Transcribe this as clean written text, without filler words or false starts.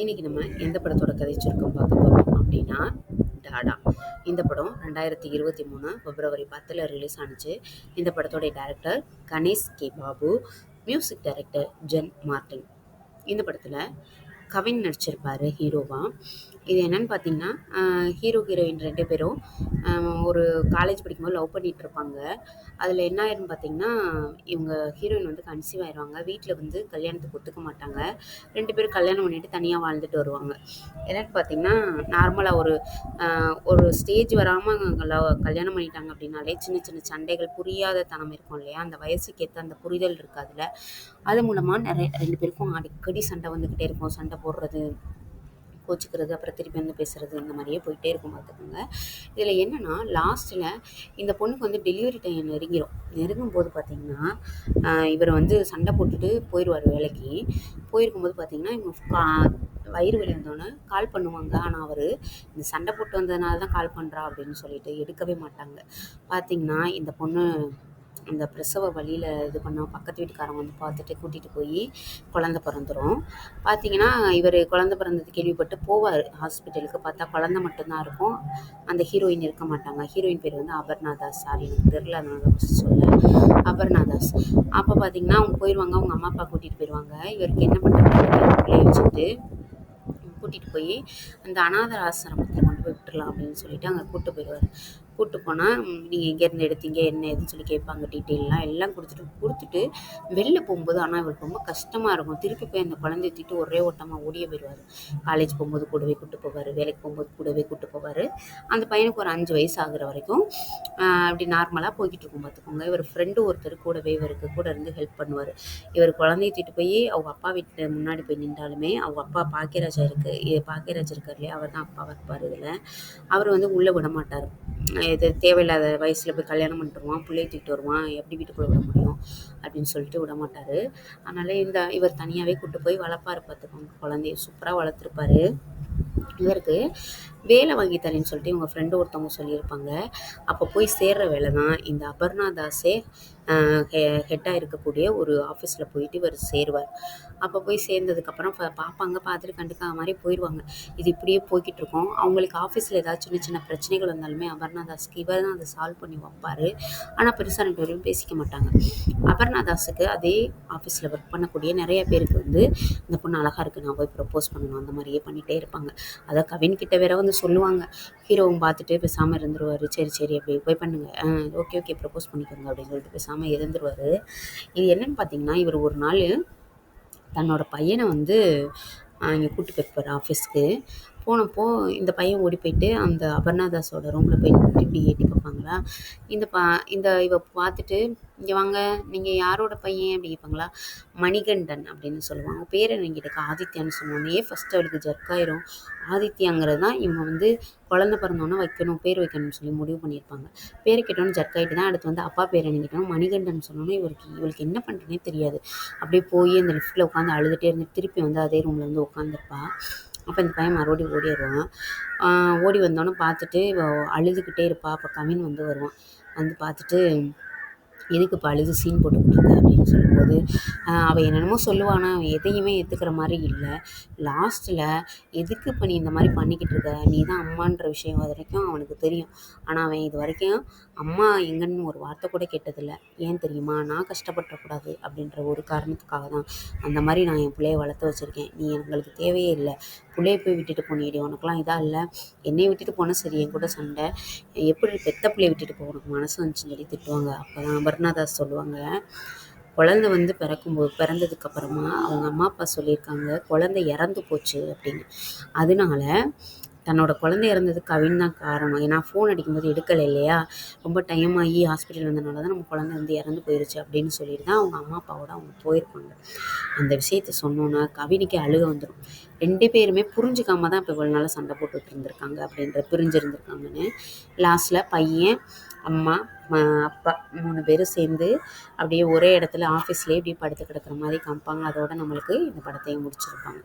இன்னைக்கு நம்ம எந்த படத்தோட கதை சுருக்கம் பார்க்க போகிறோம் அப்படின்னா டாடா. இந்த படம் 2023 பிப்ரவரி 10 ரிலீஸ் ஆனிச்சு. இந்த படத்தோட director Ganesh K Babu, music director Jen Martin. இந்த படத்தில் கவின் நடிச்சிருப்பாரு ஹீரோவா. இது என்னன்னு பார்த்தீங்கன்னா, ஹீரோ ஹீரோயின் 2 பேரும் ஒரு காலேஜ் படிக்கும்போது லவ் பண்ணிட்டு இருப்பாங்க. அதில் என்ன ஆயிருன்னு பார்த்தீங்கன்னா, இவங்க ஹீரோயின் வந்து கன்சீவ் ஆயிடுவாங்க. வீட்டில் வந்து கல்யாணத்துக்கு ஒத்துக்க மாட்டாங்க. 2 பேரும் கல்யாணம் பண்ணிட்டு தனியாக வாழ்ந்துட்டு வருவாங்க. என்னன்னு பார்த்தீங்கன்னா, நார்மலாக ஒரு ஸ்டேஜ் வராமல் கல்யாணம் பண்ணிட்டாங்க அப்படின்னாலே சின்ன சின்ன சண்டைகள், புரியாத தனம் இருக்கும் இல்லையா, அந்த வயசுக்கு ஏற்ற அந்த புரிதல் இருக்காதுல்ல. அது மூலமாக நிறைய 2 பேருக்கும் அடிக்கடி சண்டை வந்துக்கிட்டே இருக்கும். சண்டை போடுறது, கோச்சிக்கிறது, அப்புறம் திருப்பி வந்து பேசுறது, இந்த மாதிரியே போயிட்டே இருக்கும் பார்த்துக்கோங்க. இதில் என்னென்னா, லாஸ்ட்டில் இந்த பொண்ணுக்கு வந்து டெலிவரி டைம் நெருங்கும்போது பார்த்திங்கன்னா, இவர் வந்து சண்டை போட்டுட்டு போயிடுவார் வேலைக்கு. போயிருக்கும்போது பார்த்திங்கன்னா, இவங்க வயிறு வலி வந்தோடனே கால் பண்ணுவாங்க. ஆனால் அவர் இந்த சண்டை போட்டு வந்ததுனால தான் கால் பண்ணுறா அப்படின்னு சொல்லிட்டு எடுக்கவே மாட்டாங்க. பார்த்திங்கன்னா, இந்த பொண்ணு அந்த பிரசவ வழியில் இது பண்ணால் பக்கத்து வீட்டுக்காரங்க வந்து பார்த்துட்டு கூட்டிகிட்டு போய் குழந்த பிறந்துடும். பார்த்திங்கன்னா, இவர் குழந்த பிறந்தது கேள்விப்பட்டு போவார் ஹாஸ்பிட்டலுக்கு. பார்த்தா குழந்த மட்டும்தான் இருக்கும். அந்த ஹீரோயின் இருக்க மாட்டாங்க. ஹீரோயின் பேர் வந்து அபர்ணா தாஸ். சாரி, எனக்கு தெரில, அதனால சொல்ல அபர்ணா தாஸ். அப்போ பார்த்திங்கன்னா, அவங்க போயிடுவாங்க. அவங்க அம்மா அப்பா கூட்டிகிட்டு போயிடுவாங்க. இவருக்கு என்ன பண்ணுறது வச்சுட்டு கூட்டிகிட்டு போய் அந்த அனாதை ஆசிரமத்தில் கொண்டு போய் விட்டுடலாம் அப்படின்னு சொல்லிட்டு அங்கே கூப்பிட்டு போயிடுவார். கூப்பிட்டு போனால், நீங்கள் எங்கேருந்து எடுத்தீங்க, என்ன எதுன்னு சொல்லி கேட்பாங்க. டீட்டெயிலாம் எல்லாம் கொடுத்துட்டு வெளில போகும்போது ஆனால் இவருக்கு ரொம்ப கஷ்டமாக இருக்கும். திருப்பி போய் அந்த குழந்தைய தூக்கிட்டு ஒரே ஓட்டமாக ஓடியே போயிடுவார். காலேஜ் போகும்போது கூடவே கூப்பிட்டு போவார், வேலைக்கு போகும்போது கூடவே கூப்பிட்டு போவார். அந்த பையனுக்கு ஒரு 5 வயசு ஆகுற வரைக்கும் அப்படி நார்மலாக போய்கிட்டு இருக்கும் பார்த்துக்கோங்க. இவர் ஃப்ரெண்டு ஒருத்தர் கூடவே இவருக்கு கூட இருந்து ஹெல்ப் பண்ணுவார். இவர் குழந்தைய தூக்கிட்டு போய் அவங்க அப்பா வீட்டு முன்னாடி போய் நின்றாலுமே, அவங்க அப்பா பாக்கியராஜ் இருக்கார் இல்லையா, அவர் தான் அப்பாவாக இருப்பார். இதில் அவர் வந்து உள்ளே விட மாட்டார். இது தேவையில்லாத வயசில் போய் கல்யாணம் பண்ணிட்டு வருவான், பிள்ளைய தூக்கிட்டு வருவான், எப்படி வீட்டுக்குள்ளே விட முடியும் அப்படின்னு சொல்லிட்டு விட மாட்டார். அதனால் இவர் தனியாகவே கூப்பிட்டு போய் வளர்ப்பார் பார்த்துக்கோங்க. குழந்தைய சூப்பராக வளர்த்துருப்பாரு. இவருக்கு வேலை வாங்கி தரேன்னு சொல்லிட்டு இவங்க ஃப்ரெண்டு ஒருத்தவங்க சொல்லியிருப்பாங்க. அப்போ போய் சேர்ற வேலை தான் இந்த அபர்ணா தாஸே ஹெட்டாக இருக்கக்கூடிய ஒரு ஆஃபீஸில் போயிட்டு இவர் சேருவார். அப்போ போய் சேர்ந்ததுக்கப்புறம் பார்ப்பாங்க, பார்த்துட்டு கண்டுக்காத மாதிரி போயிடுவாங்க. இது இப்படியே போய்கிட்டு இருக்கோம். அவங்களுக்கு ஆஃபீஸில் ஏதாவது சின்ன சின்ன பிரச்சனைகள் வந்தாலுமே அபர்ணா தாஸுக்கு இவர் தான் அதை சால்வ் பண்ணி வைப்பார். ஆனால் பெருசாக 2 பேரும் பேசிக்க மாட்டாங்க. அபர்ணா தாஸுக்கு அதே ஆஃபீஸில் ஒர்க் பண்ணக்கூடிய நிறைய பேருக்கு வந்து இந்த பொண்ணு அழகாக இருக்குது, நான் போய் ப்ரப்போஸ் பண்ணணும், அந்த மாதிரியே பண்ணிகிட்டே இருப்பாங்க. அதை கவின்கிட்ட வேற வந்து சொல்லுவாங்க. ஹீரோவும் பார்த்துட்டு பேசாமல் இருந்துருவார். சரி அப்படி போய் பண்ணுங்க, ஓகே ப்ரப்போஸ் பண்ணிக்கோங்க அப்படின்னு சொல்லிட்டு பேசாமல் இருந்துருவார். இது என்னென்னு பார்த்தீங்கன்னா, இவர் ஒரு நாள் தன்னோட பையனை வந்து இங்கே கூப்பிட்டு போயிருப்பார் ஆஃபீஸ்க்கு. போனப்போ இந்த பையன் ஓடி போயிட்டு அந்த அபர்ணா தாஸோட ரூமில் போய் இப்படி எட்டி பார்ப்பாங்களா. இவ பார்த்துட்டு, இங்கே வாங்க, நீங்கள் யாரோட பையன் அப்படி கேட்பாங்களா. மணிகண்டன் அப்படின்னு சொல்லுவாங்க. பேர் என்ன கேட்டக்கா, ஆதித்யான்னு சொன்னோன்னே ஃபஸ்ட்டு அவளுக்கு ஜர்க்காயிரும். ஆதித்யாங்கிறது தான் இவங்க வந்து குழந்தை பிறந்தோன்னே பேர் வைக்கணும்னு சொல்லி முடிவு பண்ணியிருப்பாங்க. பேர் கேட்டோன்னு ஜர்க்காயிட்டு தான். அடுத்து வந்து அப்பா பேர் என்ன கேட்டோம், மணிகண்டன் சொன்னோன்னே இவளுக்கு என்ன பண்ணுறதுனே தெரியாது. அப்படியே போய் அந்த லிஃப்ட்டில் உட்காந்து அழுதுகிட்டே இருந்து திருப்பி வந்து அதே ரூமில் வந்து உட்காந்துருப்பா. அப்போ இந்த பையன் மறுபடியும் ஓடிடுவான். ஓடி வந்தோன்னே பார்த்துட்டு இவ அழுதுகிட்டே இருப்பா. அப்போ கவின் வந்து வருவான். வந்து பார்த்துட்டு, எதுக்கு இப்போ அழுது சீன் போட்டுக்கிட்டு இருக்க அப்படின்னு சொல்லும்போது, அவள் என்னென்னமோ சொல்லுவானா, அவன் எதையுமே ஏற்றுக்கிற மாதிரி இல்லை. லாஸ்ட்டில் எதுக்கு இப்போ நீ இந்த மாதிரி பண்ணிக்கிட்டு இருக்க, நீ தான் அம்மான்ற விஷயம் வரைக்கும் அவனுக்கு தெரியும். ஆனால் அவன் இது வரைக்கும் அம்மா எங்கன்னு ஒரு வார்த்தை கூட கேட்டதில்லை. ஏன் தெரியுமா, நான் கஷ்டப்படக்கூடாது அப்படின்ற ஒரு காரணத்துக்காக தான் அந்த மாதிரி நான் என் பிள்ளைய வளர்த்து வச்சுருக்கேன். நீ எங்களுக்கு தேவையே இல்லை. பிள்ளைய போய் விட்டுட்டு போனியடி, உனக்குலாம் இதாக இல்லை. என்னையை விட்டுட்டு போனால் சரி, என் கூட சண்டை, எப்படி பெத்த பிள்ளைய விட்டுட்டு போக உனக்கு மனசு வந்துச்சுன்னு சொல்லி திட்டுவாங்க. அப்போ தான் அபர்ணா தாஸ் சொல்லுவாங்க, குழந்தை வந்து பிறந்ததுக்கப்புறமா அவங்க அம்மா அப்பா சொல்லியிருக்காங்க, குழந்தை இறந்து போச்சு அப்படின்னு. அதனால தன்னோட குழந்தை இறந்ததுக்கு கவின் தான் காரணம். ஏன்னா ஃபோன் அடிக்கும்போது எடுக்கலை இல்லையா, ரொம்ப டைம் ஆகி ஹாஸ்பிட்டல் வந்தனால தான் நம்ம குழந்தை வந்து இறந்து போயிடுச்சு அப்படின்னு சொல்லிட்டு தான் அவங்க அம்மா அப்பாவோட அவங்க போயிருப்பாங்க. அந்த விஷயத்த சொன்னோன்னா கவினுக்கே அழுக வந்துடும். 2 பேருமே புரிஞ்சுக்காம தான் இப்போ இவ்வளோ நாளாக சண்டை போட்டுட்டு இருந்திருக்காங்க பிரிஞ்சிருந்திருக்காங்கன்னு. லாஸ்ட்டில் பையன், அம்மா, அப்பா 3 பேரும் சேர்ந்து அப்படியே ஒரே இடத்துல ஆஃபீஸ்லேயே இப்படி படுத்து கிடக்கிற மாதிரி காமிப்பாங்க. அதோட நம்மளுக்கு இந்த படத்தையும் முடிச்சிருப்பாங்க.